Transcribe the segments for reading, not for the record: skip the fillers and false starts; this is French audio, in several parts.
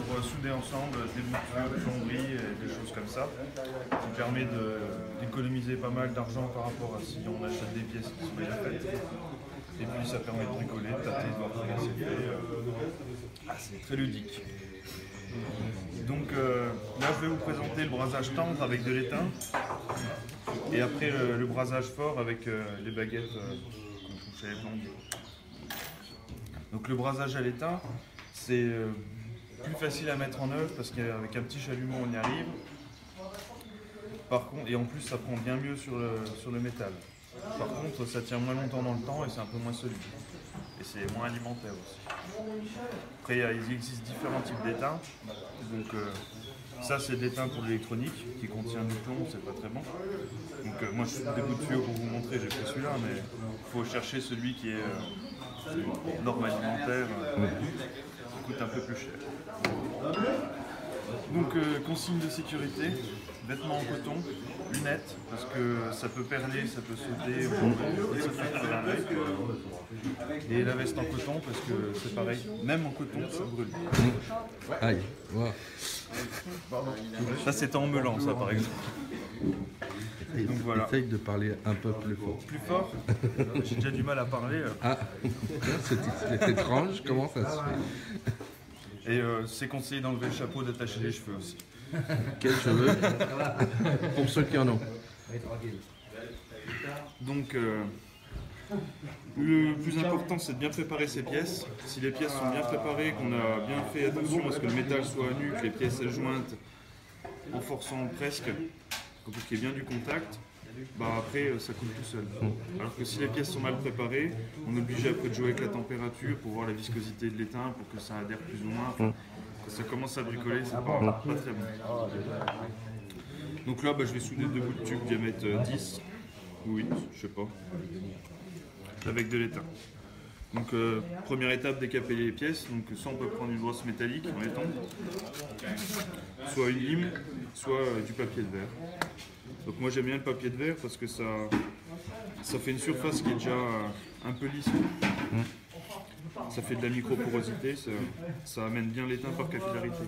Pour souder ensemble des boutures, de plomberie et des choses comme ça, qui permet d'économiser pas mal d'argent par rapport à si on achète des pièces qui sont déjà faites. Et puis ça permet de bricoler, de tâter, de voir traverser le fait. C'est très ludique. Donc là je vais vous présenter le brasage tendre avec de l'étain et après le brasage fort avec les baguettes qu'on trouve chez les plombiers. Donc le brasage à l'étain, c'est plus facile à mettre en œuvre parce qu'avec un petit chalumeau on y arrive. Par contre, et en plus ça prend bien mieux sur le métal. Par contre ça tient moins longtemps dans le temps et c'est un peu moins solide. Et c'est moins alimentaire aussi. Après il existe différents types d'étain. Donc ça c'est de l'étain pour l'électronique qui contient du plomb, c'est pas très bon. Donc moi je suis des bouts de tuyau pour vous montrer, j'ai pris celui-là, mais il faut chercher celui qui est norme alimentaire. Ça coûte un peu plus cher. Donc consigne de sécurité, vêtements en coton, lunettes, parce que ça peut perler, ça peut sauter, et ça fait un œil. Et la veste en coton, parce que c'est pareil, même en coton, ça brûle. Aïe, wow. Ça c'est en meulant, ça par exemple. Donc voilà. Essaye de parler un peu plus fort. Plus fort? J'ai déjà du mal à parler. Ah, c'est étrange, comment ça se fait? Et c'est conseillé d'enlever le chapeau, d'attacher les cheveux aussi. Quels cheveux? Pour ceux qui en ont. Donc le plus important c'est de bien préparer ses pièces. Si les pièces sont bien préparées, qu'on a bien fait attention à ce que le métal soit à nu, que les pièces soient jointes en forçant presque, pour qu'il y ait bien du contact, bah après ça coule tout seul. Alors que si les pièces sont mal préparées, on est obligé après de jouer avec la température pour voir la viscosité de l'étain, pour que ça adhère plus ou moins. Quand ça commence à bricoler, c'est pas très bon. Donc là, bah, je vais souder deux bouts de tube diamètre 10 ou 8, je sais pas, avec de l'étain. Donc première étape, décaper les pièces. Donc soit on peut prendre une brosse métallique en laiton, soit une lime, soit du papier de verre. Donc moi j'aime bien le papier de verre parce que ça fait une surface qui est déjà un peu lisse. Ça fait de la microporosité, ça amène bien l'étain par capillarité.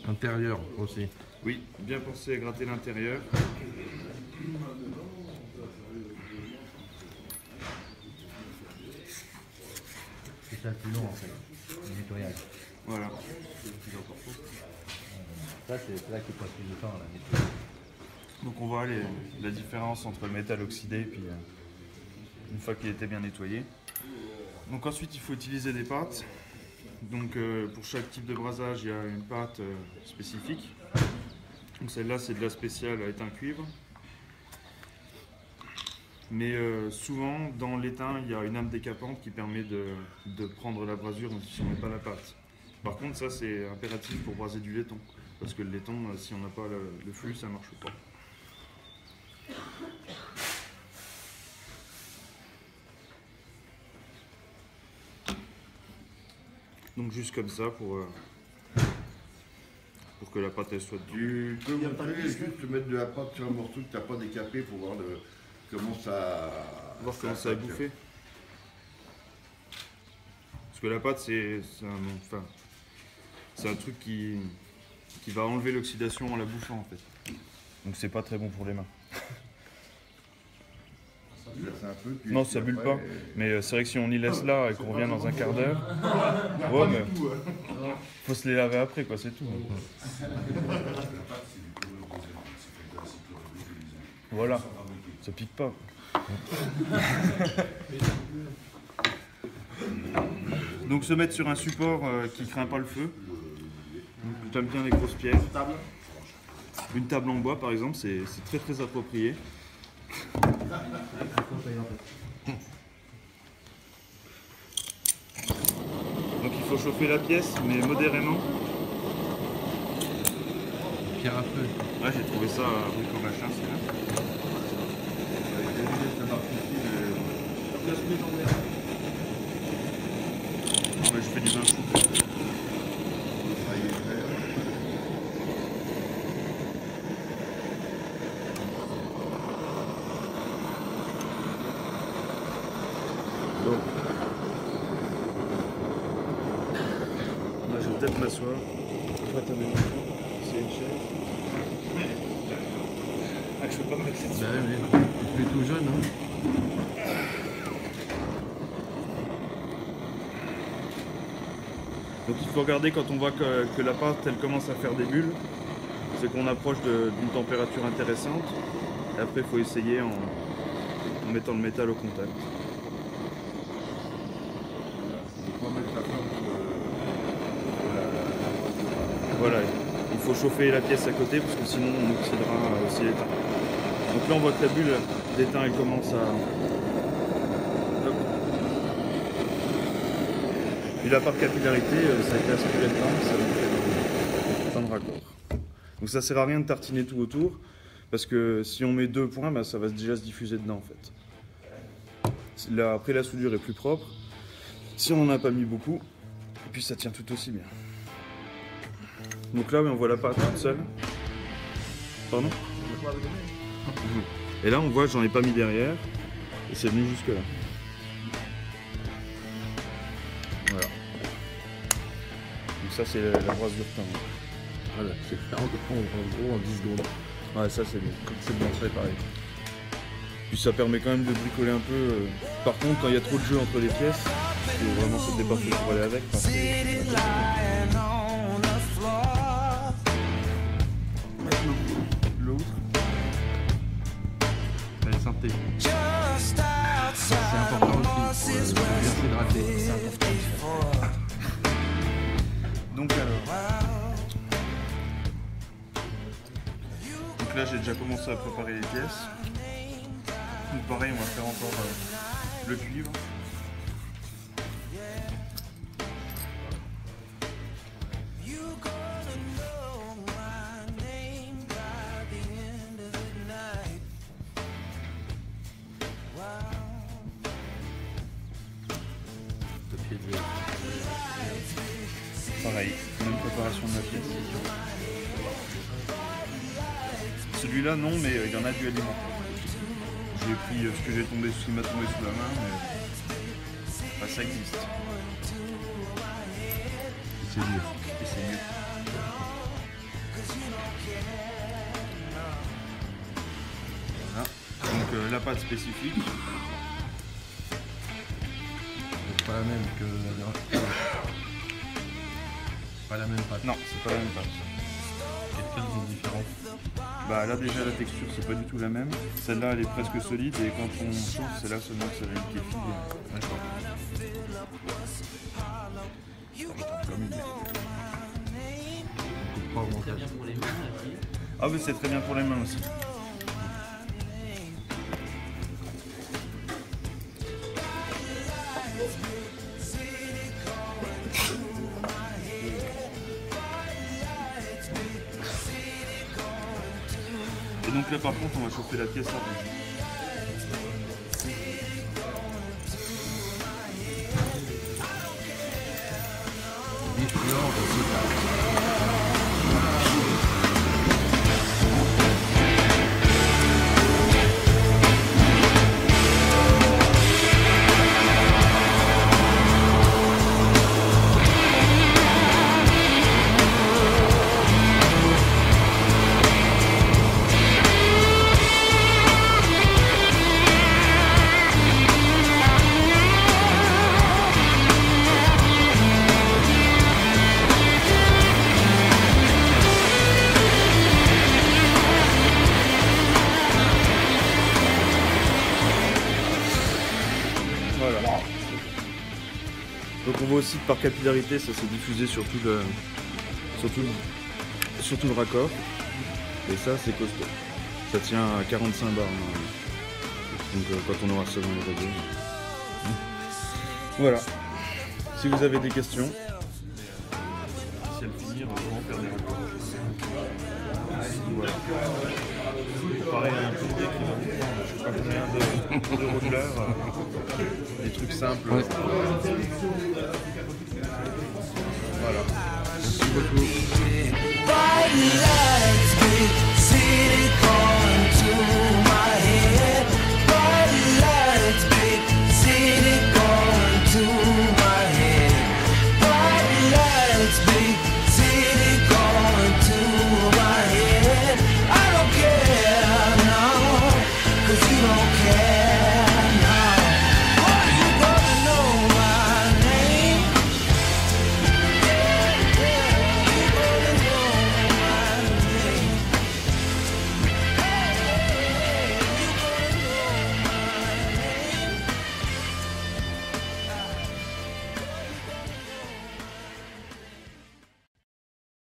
Intérieur aussi. Oui, bien penser à gratter l'intérieur. C'est ça le plus long en fait, le nettoyage. Voilà. Ça c'est là qu'il passe plus de temps là, nettoyer. Donc on voit la différence entre le métal oxydé et puis une fois qu'il était bien nettoyé. Donc ensuite il faut utiliser des pâtes. Donc pour chaque type de brasage il y a une pâte spécifique. Donc celle-là c'est de la spéciale à étain cuivre. Mais souvent dans l'étain il y a une âme décapante qui permet de prendre la brasure même si on ne met pas la pâte. Par contre ça c'est impératif pour braser du laiton. Parce que le laiton si on n'a pas le flux ça ne marche pas. Donc juste comme ça pour que la pâte elle soit dure. Tu peux montrer, juste mettre de la pâte sur un morceau que tu n'as pas décapé pour voir comment ça... Voir comment ça a bouffé. Parce que la pâte c'est un truc qui va enlever l'oxydation en la bouffant en fait. Donc c'est pas très bon pour les mains. Un peu, non, ça bulle pas. Mais c'est vrai que si on y laisse là et qu'on revient dans un quart d'heure, ouais, mais faut se les laver après, quoi, c'est tout. Voilà, ça pique pas. Donc se mettre sur un support qui craint pas le feu. J'aime bien les grosses pierres. Une table en bois par exemple, c'est très très approprié. Donc il faut chauffer la pièce, mais modérément. Pierre à feu. Ouais, j'ai trouvé ça à Brico Machin, c'est là. Non mais je fais du vin chaud. Bon. Là je vais peut-être m'asseoir. C'est une chaise. Ah, je peux pas me mettre là-dessus. Bah oui, tu es tout jeune, hein. Donc il faut regarder quand on voit que la pâte elle commence à faire des bulles, c'est qu'on approche d'une température intéressante. Et après il faut essayer en mettant le métal au contact. Voilà, il faut chauffer la pièce à côté parce que sinon on oxydera aussi l'étain. Donc là on voit que la bulle d'étain elle commence à... Hop. Et là par capillarité, ça a été aspiré le temps, ça nous fait plein de raccords. Donc ça sert à rien de tartiner tout autour, parce que si on met 2 points, bah, ça va déjà se diffuser dedans en fait. Là, après la soudure est plus propre, si on n'en a pas mis beaucoup, et puis ça tient tout aussi bien. Donc là, oui, on voit la pâte toute seule. Pardon? Et là, on voit que j'en ai pas mis derrière, et c'est venu jusque là. Voilà. Donc ça, c'est la brosse du retin. Voilà, c'est fait en gros en 10 secondes. Ouais, ça c'est bien. C'est bien fait pareil. Puis ça permet quand même de bricoler un peu. Par contre, quand il y a trop de jeu entre les pièces, il faut vraiment se départir pour aller avec. Parce que... L'autre. Allez, santé. C'est important aussi pour bien s'hydrater. C'est important. Donc alors. Donc là j'ai déjà commencé à préparer les pièces. Donc pareil, on va faire encore le cuivre. Pareil, même préparation de la pièce. Celui-là non, mais il y en a du aliment. J'ai pris ce que ce qui m'a tombé sous la main, mais bah, ça existe. C'est mieux. Et c'est mieux. Voilà. Donc la pâte spécifique. C'est pas la même que la dernière fois. Pas la même pâte. Non, c'est pas la même pâte. Quelque chose de différent. Bah là déjà la texture c'est pas du tout la même. Celle-là elle est presque solide et quand on chauffe c'est là seulement que ça va être filé. D'accord. Comme une... On coupe pas au montage. Ah oui c'est très bien pour les mains aussi. Et donc là par contre on va chauffer la pièce avant. Voilà. Donc on voit aussi que par capillarité ça s'est diffusé sur tout le raccord. Et ça c'est costaud. Ça tient à 45 bars. Donc quand on aura ça dans les réseaux. Voilà. Si vous avez des questions, si elle finit, on va vraiment faire des raccords. Voilà. Pareil, un petit dé qui va vous prendre, je sais pas combien d'euros de l'heure. Des trucs simples. Ouais. Voilà. Merci beaucoup. Fight love.